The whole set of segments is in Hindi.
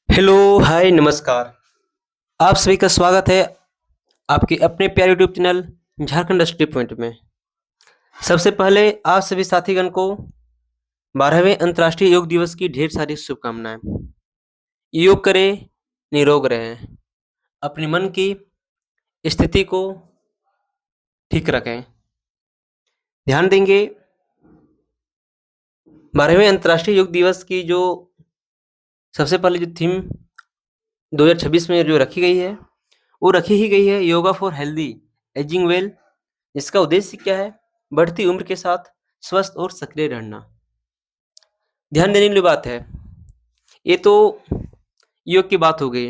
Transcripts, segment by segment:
हेलो, हाय, नमस्कार। आप सभी का स्वागत है आपके अपने प्यारे YouTube channel Jharkhand study point में। सबसे पहले आप सभी साथीगण को 12वें अंतर्राष्ट्रीय योग दिवस की ढेर सारी शुभकामनाएँ। योग करें, निरोग रहें, अपने मन की स्थिति को ठीक रखें। ध्यान देंगे 12वें अंतर्राष्ट्रीय योग दिवस की जो सबसे पहले जो थीम 2026 में जो रखी गई है, वो रखी ही गई है yoga for healthy ageing well. इसका उद्देश्य क्या है? बढ़ती उम्र के साथ स्वस्थ और सक्रिय रहना। ध्यान देने वाली बात है। ये तो योग की बात हो गई।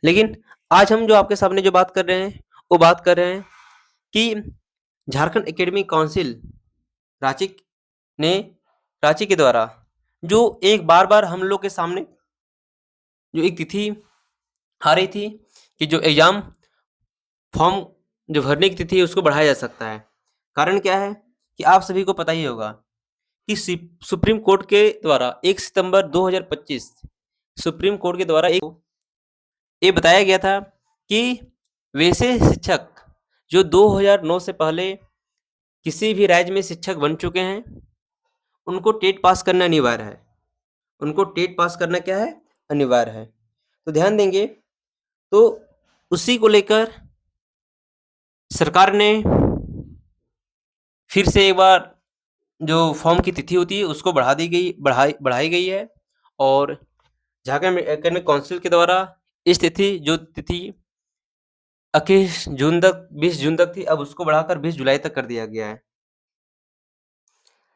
लेकिन आज हम जो आपके सामने जो बात कर रहे हैं, वो बात कर रहे हैं कि झारखंड एकेडमिक काउंसिल रांची ने रांची के द्वारा जो एक बार-बार हम लोग के सामने जो एक तिथि आ रही थी कि जो एग्ज़ाम फॉर्म जो भरने की तिथि है उसको बढ़ाया जा सकता है। कारण क्या है कि आप सभी को पता ही होगा कि सुप्रीम कोर्ट के द्वारा 1 सितंबर 2025 सुप्रीम कोर्ट के द्वारा एक ये बताया गया था कि वैसे शिक्षक जो 2009 से पहले किसी भी राज्य में शिक्षक बन चुके हैं, उनको टेट पास करना अनिवार्य है। उनको टेट पास करना क्या है? अनिवार्य है। तो ध्यान देंगे, तो उसी को लेकर सरकार ने फिर से एक बार जो फॉर्म की तिथि होती है उसको बढ़ाई गई है और झारखंड एकेडमिक काउंसिल के द्वारा इस तिथि जो तिथि 21 जून तक 20 जून तक थी, अब उसको बढ़ाकर 20 जुलाई तक कर दिया गया है।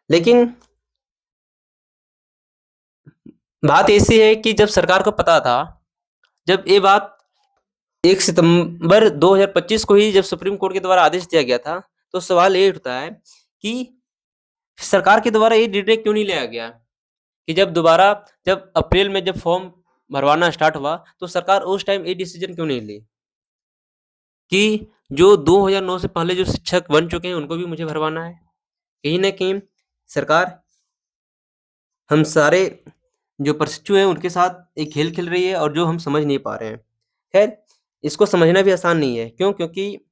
लेकिन बात ऐसी है कि जब सरकार को पता था, जब ये बात 1 सितंबर 2025 को ही जब सुप्रीम कोर्ट के द्वारा आदेश दिया गया था, तो सवाल ये उठता है कि सरकार के द्वारा ये निर्णय क्यों नहीं लिया गया कि जब अप्रैल में जब फॉर्म भरवाना स्टार्ट हुआ, तो सरकार उस टाइम ये डिसीजन क्यों नहीं ली कि जो 2009 से पहले जो शिक्षक बन चुके हैं, उनको भी मुझे भरवाना है। कहीं न कहीं सरकार हम सारे जो प्रशिक्षु हैं, उनके साथ एक खेल खेल रही है और जो हम समझ नहीं पा रहे हैं। खैर, इसको समझना भी आसान नहीं है। क्यों? क्योंकि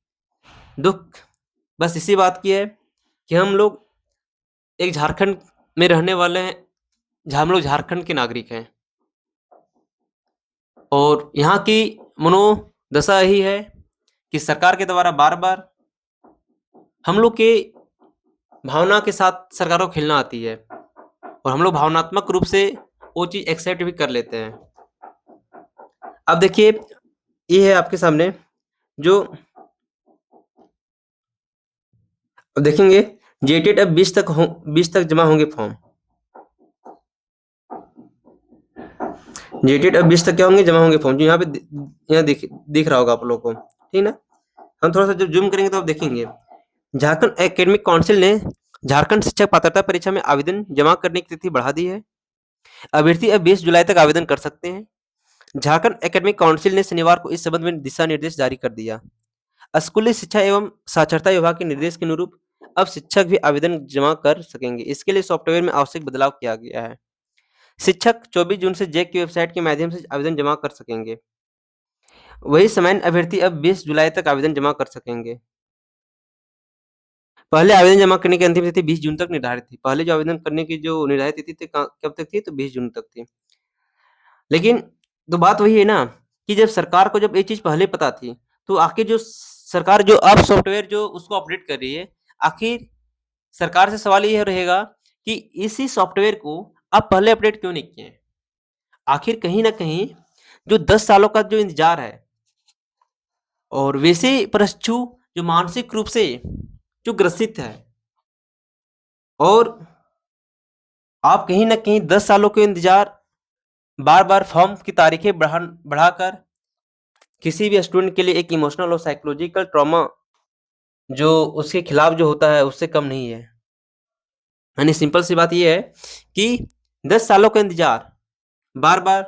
दुःख बस इसी बात की है कि हम लोग एक झारखंड में रहने वाले हैं, हम लोग झारखंड के नागरिक हैं और यहाँ की मनोदशा यही है कि सरकार के द्वारा बार-बार हम लोग के भावना के साथ सरकार को खेलना आती है और हम लोग भावनात्मक रूप से वो चीज़ एक्सेप्ट भी कर लेते हैं। अब देखिए, ये है आपके सामने जो अब देखेंगे जेटेट अब 20 तक जमा होंगे फॉर्म। जेटेट अब 20 तक क्या होंगे? जमा होंगे फॉर्म। जो यहाँ पे यहाँ दिख रहा होगा आप लोगों को, ठीक ना? हम थोड़ा-सा जब ज़ूम करेंगे तो आप देखेंगे। झारखंड एकेडमिक काउंसिल ने झारखंड शिक्षक पात्रता परीक्षा में आवेदन जमा करने की तिथि बढ़ा दी है। अभ्यर्थी अब 20 जुलाई तक आवेदन कर सकते हैं। झारखंड एकेडमिक काउंसिल ने शनिवार को इस संबंध में दिशा निर्देश जारी कर दिया। स्कूली शिक्षा एवं साक्षरता विभाग के निर्देश के अनुरूप अब शिक्षक भी आवेदन जमा कर सकेंगे। इसके लिए सॉफ्टवेयर में आवश्यक बदलाव किया गया है। शिक्षक 24 जून से जैक की वेबसाइट के माध्यम से आवेदन जमा कर सकेंगे। वही समान अभ्यर्थी अब 20 जुलाई तक आवेदन जमा कर सकेंगे। पहले आवेदन जमा करने की अंतिम तिथि 20 जून तक निर्धारित थी। पहले जो आवेदन करने की जो निर्धारित तिथि थी कब तक थी? तो 20 जून तक थी। लेकिन तो बात वही है ना कि जब सरकार को जब ये चीज़ पहले पता थी, तो आखिर जो सरकार जो अब सॉफ्टवेयर जो उसको अपडेट कर रही है, आखिर सरकार से सवाल ये रहेगा कि इसी सॉफ्टवेयर को आप पहले अपडेट क्यों नहीं किए हैं? आखिर कहीं न कहीं जो 10 सालों का जो इंतज़ार है और वैसे प्रशिक्षु जो मानसिक रूप से जो ग्रसित है और आप कहीं न कहीं 10 सालों के इंतज़ार बार-बार फॉर्म की तारीखें बढ़ाकर किसी भी स्टूडेंट के लिए एक इमोशनल और साइकोलॉजिकल ट्रॉमा जो उसके खिलाफ जो होता है उससे कम नहीं है। यानी सिंपल सी बात ये है कि 10 सालों का इंतज़ार, बार-बार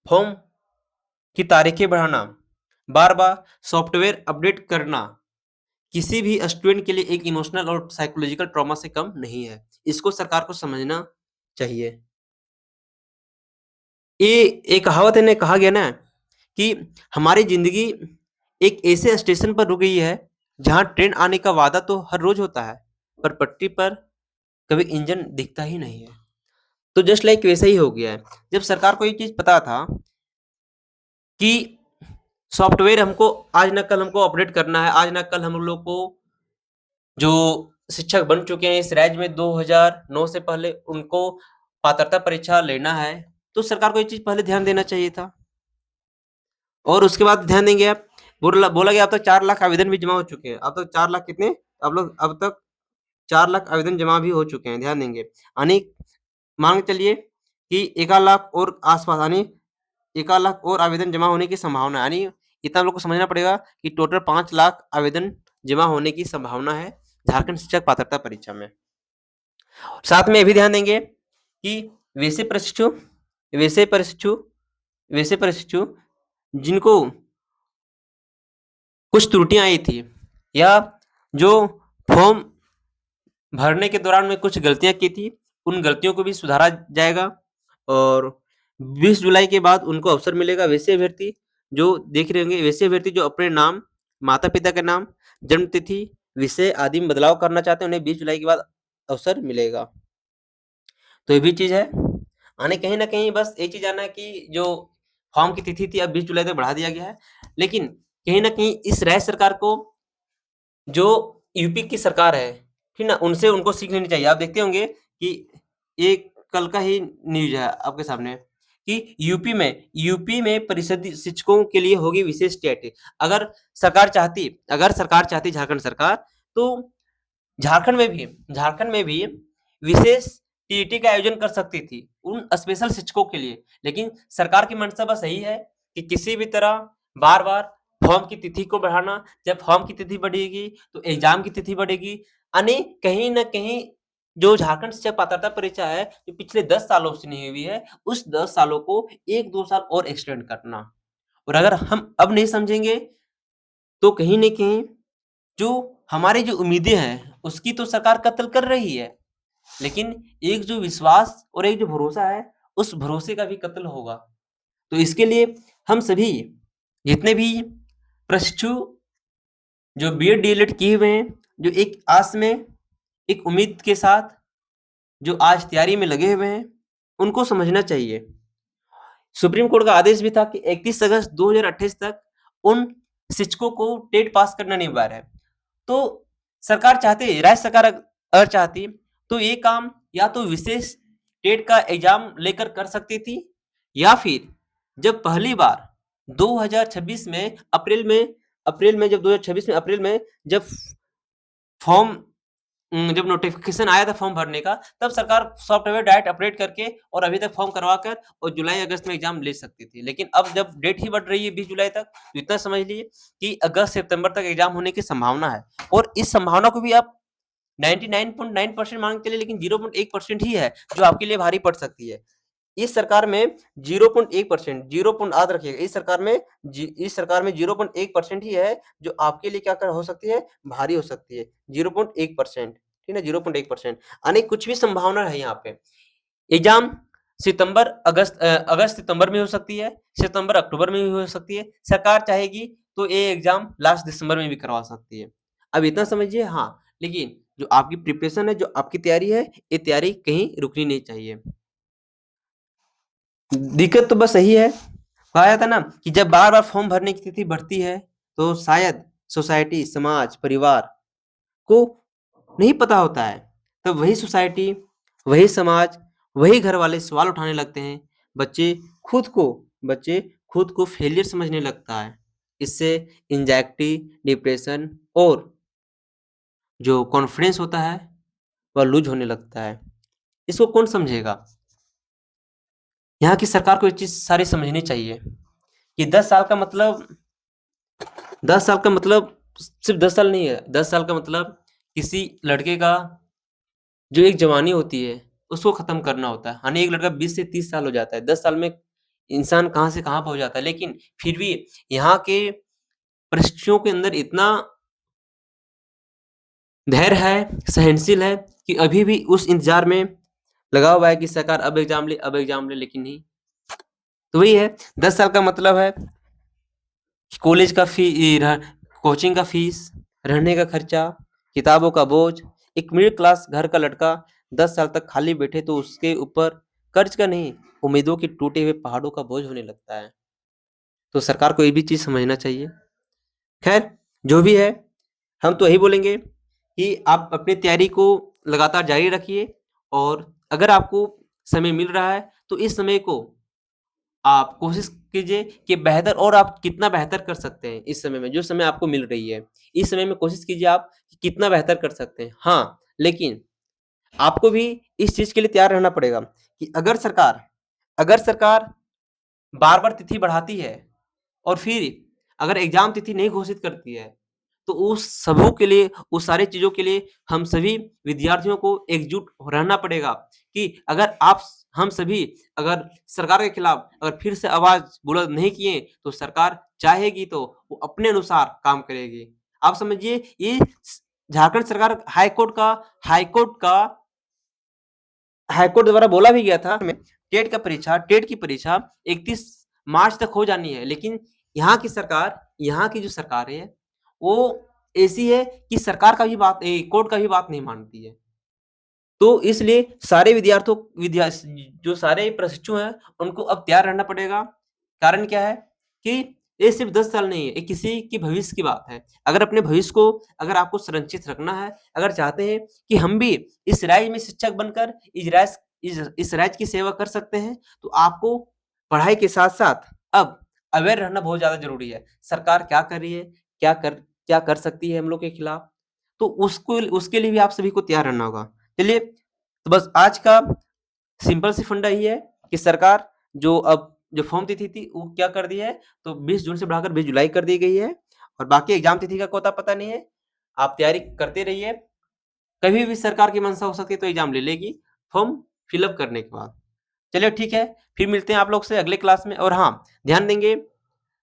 फॉर्म की तारीखें बढ़ाना, बार-बार सॉफ्टवेयर अपडेट करना, किसी भी स्टूडेंट के लिए एक इमोशनल और साइकोलॉजिकल ट्रॉमा से कम नहीं है। इसको सरकार को समझना चाहिए। ये एक कहावत है ना, कहा गया ना कि हमारी ज़िंदगी एक ऐसे स्टेशन पर रुक गई है, जहाँ ट्रेन आने का वादा तो हर रोज़ होता है, पर पटरी पर कभी इंजन दिखता ही नहीं है। तो जस्ट लाइक वैसा ही हो गया है। जब सरकार को ये चीज़ पता था कि सॉफ्टवेयर हमको आज ना कल हमको अपडेट करना है, आज ना कल हम लोग को जो शिक्षक बन चुके हैं इस राज्य में 2009 से पहले उनको पात्रता परीक्षा लेना है, तो सरकार को ये चीज़ पहले ध्यान देना चाहिए था। और उसके बाद ध्यान देंगे आप, बोला गया अब तक 4 लाख आवेदन भी जमा हो चुके हैं। अब तक 4 लाख कितने? अब तक 4 लाख आवेदन जमा भी हो चुके हैं, ध्यान देंगे। यानी मान के चलिए कि 1 आध लाख और आस-पास, यानी 1 आध लाख और आवेदन जमा होने की संभावना है। यानी इतना हम लोग को समझना पड़ेगा कि टोटल 5 लाख आवेदन जमा होने की संभावना है झारखंड शिक्षक पात्रता परीक्षा में। साथ में ये भी ध्यान देंगे कि वैसे प्रशिक्षु वैसे प्रशिक्षु वैसे प्रशिक्षु जिनको कुछ त्रुटियाँ आई थी या जो फॉर्म भरने के दौरान में कुछ गलतियाँ की थी, उन गलतियों को भी सुधारा जाएगा और 20 जुलाई के बाद उनको अवसर मिलेगा। वैसे अभ्यर्थी जो देख रहे होंगे, वैसे अभ्यर्थी जो अपने नाम, माता-पिता का नाम, जन्म तिथि, विषय आदि में बदलाव करना चाहते हैं, उन्हें 20 जुलाई के बाद अवसर मिलेगा। तो ये भी चीज़ है। यानी कहीं न कहीं बस एक चीज़ आना है कि जो फॉर्म की तिथि थी अब 20 जुलाई तक बढ़ा दिया गया है। लेकिन कहीं न कहीं इस राज्य सरकार को जो यूपी की सरकार है, ठीक ना? उनसे उनको सीख लेनी चाहिए। आप देखते होंगे कि एक कल का ही न्यूज़ है आपके सामने कि यूपी में परिषदीय शिक्षकों के लिए होगी विशेष टेट। अगर सरकार चाहती झारखंड सरकार, तो झारखंड में भी विशेष टीईटी का आयोजन कर सकती थी, उन स्पेशल शिक्षकों के लिए। लेकिन सरकार की मंशा बस यही है कि किसी भी तरह बार-बार फॉर्म की तिथि को बढ़ाना, जब फॉर्म की तिथि बढ़ेगी, तो एग्ज़ाम की तिथि बढ़ेगी। यानी कहीं न कहीं जो झारखंड शिक्षक पात्रता परीक्षा है, जो पिछले 10 सालों से नहीं हुई है, उस 10 सालों को 1-2 साल और एक्सटेंड करना। और अगर हम अब नहीं समझेंगे, तो कहीं न कहीं जो हमारी जो उम्मीदें हैं, उसकी तो सरकार कत्ल कर रही है। लेकिन एक जो विश्वास और एक जो भरोसा है, उस भरोसे का भी कत्ल होगा। तो इसके लिए हम सभी जितने भी प्रशिक्षु जो बीएड, डीएलएड किए हुए हैं, जो एक आस में, एक उम्मीद के साथ जो आज तैयारी में लगे हुए हैं, उनको समझना चाहिए। सुप्रीम कोर्ट का आदेश भी था कि 31 अगस्त 2028 तक उन शिक्षकों को टेट पास करना अनिवार्य है। तो राज्य सरकार अगर चाहती, तो ये काम या तो विशेष टेट का एग्जाम लेकर कर सकती थी या फिर जब पहली बार 2026 में जब 2026 में अप्रैल में जब फॉर्म जब नोटिफिकेशन आया था फॉर्म भरने का, तब सरकार सॉफ्टवेयर डायरेक्ट अपडेट करके और अभी तक फॉर्म करवा कर और जुलाई अगस्त में एग्जाम ले सकती थी। लेकिन अब जब डेट ही बढ़ रही है 20 जुलाई तक, तो इतना समझ लीजिए कि अगस्त सितंबर तक एग्जाम होने की संभावना है। और इस संभावना को भी आप 99.9% मान के चलिए, लेकिन 0.1% ही है जो आपके लिए भारी पड़ सकती है। इस सरकार में 0.1%, 0 पॉइंट याद रखिएगा, इस सरकार में 0.1% ही है जो आपके लिए क्या कर हो सकती है, भारी हो सकती है। 0.1%, ठीक है, 0.1%। यानी कुछ भी संभावना है यहाँ पे। एग्जाम अगस्त सितंबर में हो सकती है, सितंबर अक्टूबर में भी हो सकती है। सरकार चाहेगी तो ये एग्जाम लास्ट दिसंबर में भी करवा सकती है। अब इतना समझिए, हाँ, लेकिन जो आपकी प्रिपरेशन है, जो आपकी तैयारी है, ये तैयारी कहीं रुकनी नहीं चाहिए। दिक्कत तो बस यही है, कहा जाता है ना कि जब बार-बार फॉर्म भरने की तिथि बढ़ती है, तो शायद सोसाइटी, समाज, परिवार को नहीं पता होता है। तब वही सोसाइटी, वही समाज, वही घर वाले सवाल उठाने लगते हैं। बच्चे खुद को बच्चे खुद को फेलियर समझने लगता है। इससे एंग्ज़ायटी, डिप्रेशन और जो कॉन्फिडेंस होता है, वह लूज़ होने लगता है। इसको कौन समझेगा? यहाँ की सरकार को ये चीज़ सारी समझनी चाहिए कि 10 साल का मतलब सिर्फ़ 10 साल नहीं है। 10 साल का मतलब किसी लड़के का जो एक जवानी होती है, उसको ख़त्म करना होता है। यानी एक लड़का 20 से 30 साल हो जाता है। 10 साल में इंसान कहाँ से कहाँ पहुँच जाता है। लेकिन फिर भी यहाँ के परिस्थितियों के अंदर इतना धैर्य है, सहनशील है कि अभी भी उस इंतज़ार में लगा हुआ है कि सरकार अब एग्ज़ाम ले, लेकिन नहीं। तो वही है, 10 साल का मतलब है कॉलेज का कोचिंग का फीस, रहने का खर्चा, किताबों का बोझ। एक मिडिल क्लास घर का लड़का 10 साल तक खाली बैठे तो उसके ऊपर कर्ज का नहीं, उम्मीदों के टूटे हुए पहाड़ों का बोझ होने लगता है। तो सरकार को ये भी चीज़ समझना चाहिए। खैर, जो भी है, हम तो यही बोलेंगे कि आप अपनी तैयारी को लगातार जारी रखिए और अगर आपको समय मिल रहा है, तो इस समय को आप कोशिश कीजिए कि बेहतर और आप कितना बेहतर कर सकते हैं इस समय में, जो समय आपको मिल रही है। इस समय में कोशिश कीजिए आप कि कितना बेहतर कर सकते हैं। हाँ, लेकिन आपको भी इस चीज़ के लिए तैयार रहना पड़ेगा कि अगर सरकार बार-बार तिथि बढ़ाती है और फिर अगर एग्ज़ाम तिथि नहीं घोषित करती है, तो उस सबों के लिए, उस सारी चीज़ों के लिए हम सभी विद्यार्थियों को एकजुट रहना पड़ेगा कि अगर हम सभी अगर सरकार के खिलाफ अगर फिर से आवाज़ बुलंद नहीं किए, तो सरकार चाहेगी तो वो अपने अनुसार काम करेगी। आप समझिए ये स झारखंड सरकार हाई कोर्ट द्वारा बोला भी गया था में टेट की परीक्षा 31 मार्च तक हो जानी है, लेकिन यहाँ की जो सरकार है, वो ऐसी है कि कोर्ट का भी बात नहीं मानती है। तो इसलिए सारे विद्यार्थियों विद्या जो सारे प्रशिक्षु हैं, उनको अब तैयार रहना पड़ेगा। कारण क्या है कि ये सिर्फ़ 10 साल नहीं है, ये किसी की भविष्य की बात है। अगर अपने भविष्य को अगर आपको संरक्षित रखना है, अगर चाहते हैं कि हम भी इस राज्य में शिक्षक बनकर इस राज्य की सेवा कर सकते हैं, तो आपको पढ़ाई के साथ-साथ अब अवेयर रहना बहुत ज़्यादा ज़रूरी है। सरकार क्या कर रही है, क्या कर सकती है हम लोग के खिलाफ, तो उसको उसके लिए भी आप सभी को तैयार रहना होगा। चलिए, तो बस आज का सिंपल सी फंडा यही है कि सरकार जो फॉर्म तिथि थी वो क्या कर दी है, तो 20 जून से बढ़ाकर 20 जुलाई कर दी गई है और बाकी एग्ज़ाम तिथि का कोता पता नहीं है। आप तैयारी करते रहिए, कभी भी सरकार की मंशा हो सकती है तो एग्ज़ाम ले लेगी, फॉर्म फिल अप करने के बाद। चलिए ठीक है, फिर मिलते हैं आप लोग से अगले क्लास में और हाँ, ध्यान देंगे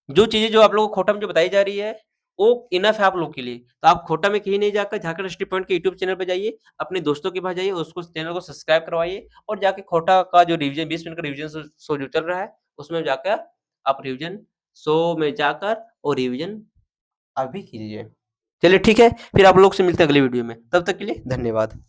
जो चीज़ें जो आप लोगों को खोटा में जो बताई जा रही है, वो इनफ है आप लोगों के लिए। तो आप खोटा में कहीं नहीं जाकर झारखंड हिस्ट्री पॉइंट के यूट्यूब चैनल पे जाइए, अपने दोस्तों के पास जाइए, उसको चैनल को सब्सक्राइब करवाइए और जाके खोटा का जो रिवीजन 20 मिनट का रिवीजन शो जो चल रहा है, उसमें जाकर आप रिवीजन शो में जाकर और रिवीजन आप भी कीजिए। चलिए ठीक है, फिर आप लोग से मिलते हैं अगली वीडियो में। तब तक के लिए धन्यवाद।